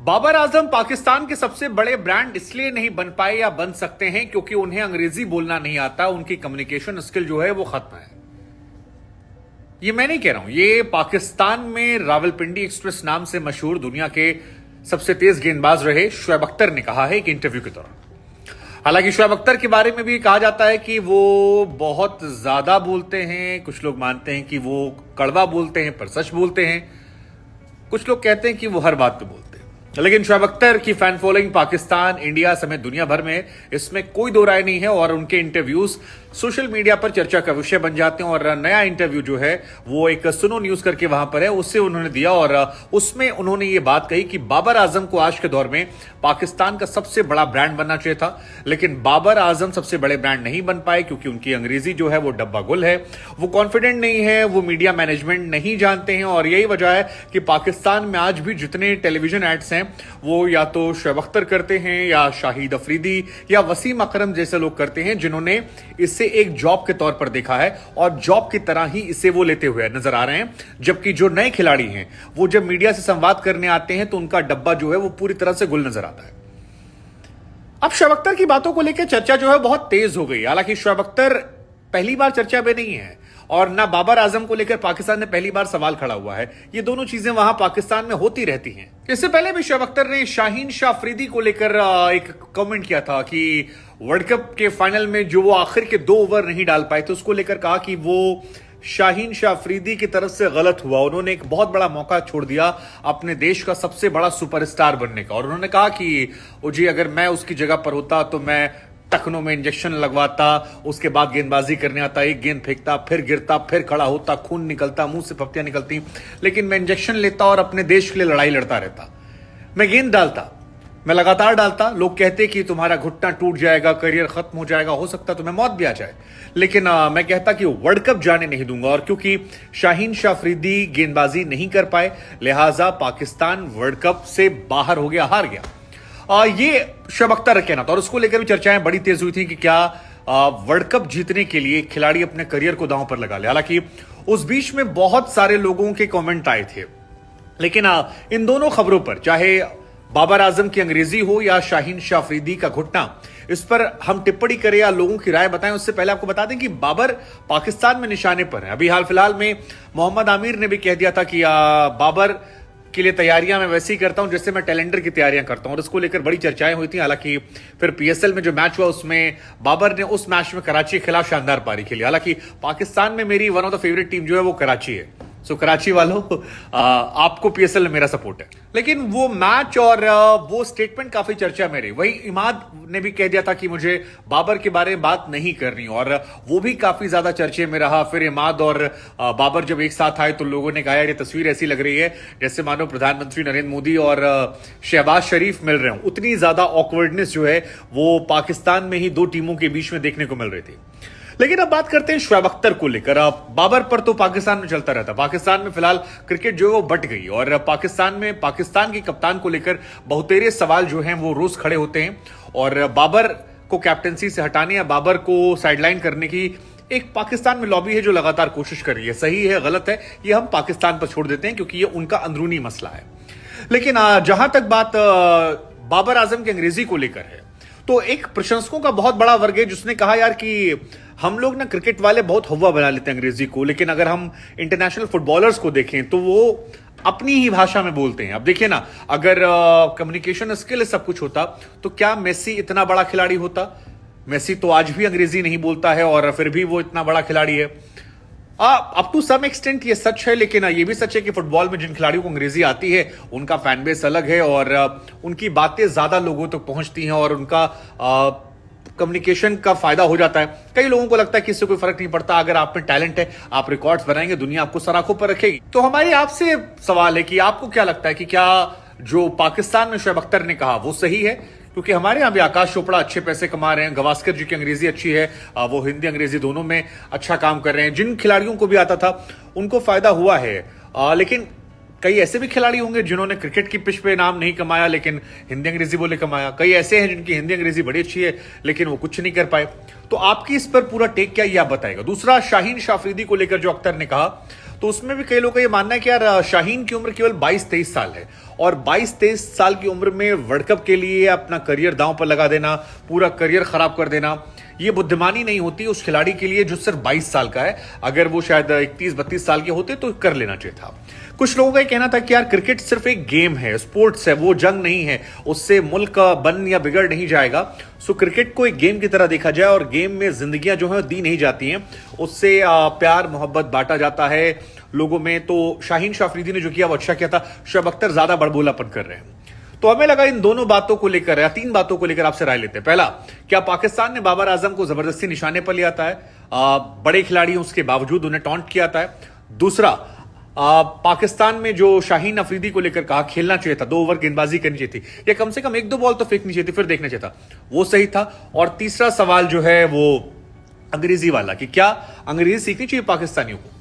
बाबर आजम पाकिस्तान के सबसे बड़े ब्रांड इसलिए नहीं बन पाए या बन सकते हैं क्योंकि उन्हें अंग्रेजी बोलना नहीं आता। उनकी कम्युनिकेशन स्किल जो है वो खत्म है। ये मैं नहीं कह रहा हूं, ये पाकिस्तान में रावलपिंडी एक्सप्रेस नाम से मशहूर दुनिया के सबसे तेज गेंदबाज रहे शोएब अख्तर ने कहा है एक इंटरव्यू के दौरान। हालांकि शोएब अख्तर के बारे में भी कहा जाता है कि वो बहुत ज्यादा बोलते हैं। कुछ लोग मानते हैं कि वो कड़वा बोलते हैं पर सच बोलते हैं। कुछ लोग कहते हैं कि वो हर बात पे बोलते हैं। लेकिन शोएब अख्तर की फैन फॉलोइंग पाकिस्तान, इंडिया समेत दुनिया भर में, इसमें कोई दो राय नहीं है और उनके इंटरव्यूज सोशल मीडिया पर चर्चा का विषय बन जाते हैं। और नया इंटरव्यू जो है वो एक सुनो न्यूज करके वहां पर है, उससे उन्होंने दिया और उसमें उन्होंने ये बात कही कि बाबर आजम को आज के दौर में पाकिस्तान का सबसे बड़ा ब्रांड बनना चाहिए था, लेकिन बाबर आजम सबसे बड़े ब्रांड नहीं बन पाए क्योंकि उनकी अंग्रेजी जो है वो डब्बा गुल है। वो कॉन्फिडेंट नहीं है, वो मीडिया मैनेजमेंट नहीं जानते हैं और यही वजह है कि पाकिस्तान में आज भी जितने टेलीविजन एड्स हैं वो या तो शोएब अख्तर करते हैं या शाहिद अफरीदी या वसीम अकरम जैसे लोग करते हैं जिन्होंने इसे एक जॉब के तौर पर देखा है और जॉब की तरह ही इसे वो लेते हुए नजर आ रहे हैं। जबकि जो नए खिलाड़ी हैं वो जब मीडिया से संवाद करने आते हैं तो उनका डब्बा जो है वो पूरी तरह से गुल नजर आता है। अब शोएब अख्तर की बातों को लेकर चर्चा जो है बहुत तेज हो गई। हालांकि शोएब अख्तर पहली बार चर्चा में नहीं है और ना बाबर आजम को लेकर पाकिस्तान में पहली बार सवाल खड़ा हुआ है। ये दोनों चीजें वहां पाकिस्तान में होती रहती हैं। इससे पहले भी शोएब अख्तर ने शाहीन शाह अफरीदी को लेकर एक कमेंट किया था कि वर्ल्ड कप के फाइनल में जो वो आखिर के 2 ओवर नहीं डाल पाए थे उसको लेकर कहा कि वो शाहीन शाह अफरीदी की तरफ से गलत हुआ। उन्होंने एक बहुत बड़ा मौका छोड़ दिया अपने देश का सबसे बड़ा सुपरस्टार बनने का और उन्होंने कहा कि जी अगर मैं उसकी जगह पर होता तो मैं टखनों में इंजेक्शन लगवाता, उसके बाद गेंदबाजी करने आता, एक गेंद फेंकता, फिर गिरता, फिर खड़ा होता, खून निकलता, मुंह से पपतियां निकलती, लेकिन मैं इंजेक्शन लेता और अपने देश के लिए लड़ाई लड़ता रहता। मैं गेंद डालता, मैं लगातार डालता। लोग कहते कि तुम्हारा घुटना टूट जाएगा, करियर खत्म हो जाएगा, हो सकता तुम्हें मौत भी आ जाए, लेकिन मैं कहता कि वर्ल्ड कप जाने नहीं दूंगा। और क्योंकि शाहीन शाह अफरीदी गेंदबाजी नहीं कर पाए लिहाजा पाकिस्तान वर्ल्ड कप से बाहर हो गया, हार गया। ये शोएब अख्तर का कहना था और उसको लेकर भी चर्चाएं बड़ी तेज हुई थी कि क्या वर्ल्ड कप जीतने के लिए खिलाड़ी अपने करियर को दांव पर लगा ले। हालांकि उस बीच में बहुत सारे लोगों के कमेंट आए थे, लेकिन इन दोनों खबरों पर, चाहे बाबर आजम की अंग्रेजी हो या शाहीन शाह अफरीदी का घुटना, इस पर हम टिप्पणी करें या लोगों की राय बताएं उससे पहले आपको बता दें कि बाबर पाकिस्तान में निशाने पर है। अभी हाल फिलहाल में मोहम्मद आमिर ने भी कह दिया था कि बाबर के लिए तैयारियां मैं वैसे ही करता हूं जैसे मैं टैलेंडर की तैयारियां करता हूं और इसको लेकर बड़ी चर्चाएं हुई थी। हालांकि फिर पीएसएल में जो मैच हुआ उसमें बाबर ने उस मैच में कराची के खिलाफ शानदार पारी खेली। हालांकि पाकिस्तान में मेरी one of the favourite team जो है वो कराची है। सो कराची वालों, आपको पीएसएल में मेरा सपोर्ट है। लेकिन वो मैच और वो स्टेटमेंट काफी चर्चा में रही। वही इमाद ने भी कह दिया था कि मुझे बाबर के बारे में बात नहीं करनी और वो भी काफी ज्यादा चर्चे में रहा। फिर इमाद और बाबर जब एक साथ आए तो लोगों ने कहा यार ये तस्वीर ऐसी लग रही है जैसे मानो प्रधानमंत्री नरेंद्र मोदी और शहबाज शरीफ मिल रहे हो। उतनी ज्यादा ऑकवर्डनेस जो है वो पाकिस्तान में ही 2 टीमों के बीच में देखने को मिल रही थी। लेकिन अब बात करते हैं शोएब अख्तर को लेकर। बाबर पर तो पाकिस्तान में चलता रहता। पाकिस्तान में फिलहाल क्रिकेट जो है वो बट गई और पाकिस्तान में पाकिस्तान के कप्तान को लेकर बहुतेरे सवाल जो हैं वो रोज खड़े होते हैं और बाबर को कैप्टनसी से हटाने या बाबर को साइडलाइन करने की एक पाकिस्तान में लॉबी है जो लगातार कोशिश कर रही है। सही है गलत है ये हम पाकिस्तान पर छोड़ देते हैं क्योंकि ये उनका अंदरूनी मसला है। लेकिन जहां तक बात बाबर आजम की अंग्रेजी को लेकर है तो एक प्रशंसकों का बहुत बड़ा वर्ग है जिसने कहा यार कि हम लोग ना क्रिकेट वाले बहुत हवा बना लेते हैं अंग्रेजी को, लेकिन अगर हम इंटरनेशनल फुटबॉलर्स को देखें तो वो अपनी ही भाषा में बोलते हैं। अब देखिए ना, अगर कम्युनिकेशन स्किल सब कुछ होता तो क्या मेसी इतना बड़ा खिलाड़ी होता? मेसी तो आज भी अंग्रेजी नहीं बोलता है और फिर भी वो इतना बड़ा खिलाड़ी है। अप टू सम एक्सटेंट ये सच है, लेकिन ये भी सच है कि फुटबॉल में जिन खिलाड़ियों को अंग्रेजी आती है उनका फैन बेस अलग है और उनकी बातें ज्यादा लोगों तक पहुंचती हैं और उनका कम्युनिकेशन का फायदा हो जाता है। कई लोगों को लगता है कि इससे कोई फर्क नहीं पड़ता, अगर आप में टैलेंट है आप रिकॉर्ड्स बनाएंगे, दुनिया आपको सराखों पर रखेगी। तो हमारी आपसे सवाल है कि आपको क्या लगता है कि क्या जो पाकिस्तान में शोएब अख्तर ने कहा वो सही है? क्योंकि हमारे यहां भी आकाश चोपड़ा अच्छे पैसे कमा रहे हैं, गवास्कर जी की अंग्रेजी अच्छी है, वो हिंदी अंग्रेजी दोनों में अच्छा काम कर रहे हैं। जिन खिलाड़ियों को भी आता था उनको फायदा हुआ है। लेकिन कई ऐसे भी खिलाड़ी होंगे जिन्होंने क्रिकेट की पिच पे नाम नहीं कमाया लेकिन हिंदी अंग्रेजी बोले कमाया। कई ऐसे हैं जिनकी हिंदी अंग्रेजी बड़ी अच्छी है लेकिन वो कुछ नहीं कर पाए। तो आपकी इस पर पूरा टेक क्या ये आप बताएगा। दूसरा, शाहीन शाह अफरीदी को लेकर जो अख्तर ने कहा तो उसमें भी कई लोगों का ये मानना है कि यार शाहीन की उम्र केवल 22-23 साल है और 22-23 साल की उम्र में वर्ल्ड कप के लिए अपना करियर दांव पर लगा देना, पूरा करियर खराब कर देना, ये बुद्धिमानी नहीं होती उस खिलाड़ी के लिए जो सिर्फ 22 साल का है। अगर वो शायद 31-32 साल के होते तो कर लेना चाहिए था। कुछ लोगों का कहना था कि यार क्रिकेट सिर्फ एक गेम है, स्पोर्ट्स है, वो जंग नहीं है, उससे मुल्क बन या बिगड़ नहीं जाएगा। सो क्रिकेट को एक गेम की तरह देखा जाए और गेम में जिंदगियां जो है दी नहीं जाती हैं, उससे प्यार मोहब्बत बांटा जाता है लोगों में। तो शाहीन शाह अफरीदी ने जो किया वो अच्छा किया था, शुएब अख्तर ज्यादा बड़बोलापन कर रहे हैं। तो हमें लगा इन दोनों बातों को लेकर या 3 बातों को लेकर आपसे राय लेते हैं। पहला, क्या पाकिस्तान ने बाबर आजम को जबरदस्ती निशाने पर लिया था? बड़े खिलाड़ी उसके बावजूद उन्हें टॉन्ट किया था। दूसरा, पाकिस्तान में जो शाहीन अफरीदी को लेकर कहा खेलना चाहिए था, 2 ओवर गेंदबाजी करनी चाहिए थी या कम से कम 1-2 बॉल तो फेंकनी चाहिए थी, फिर देखना चाहिए था, वो सही था। और तीसरा सवाल जो है वो अंग्रेजी वाला कि क्या अंग्रेजी सीखनी चाहिए पाकिस्तानियों को?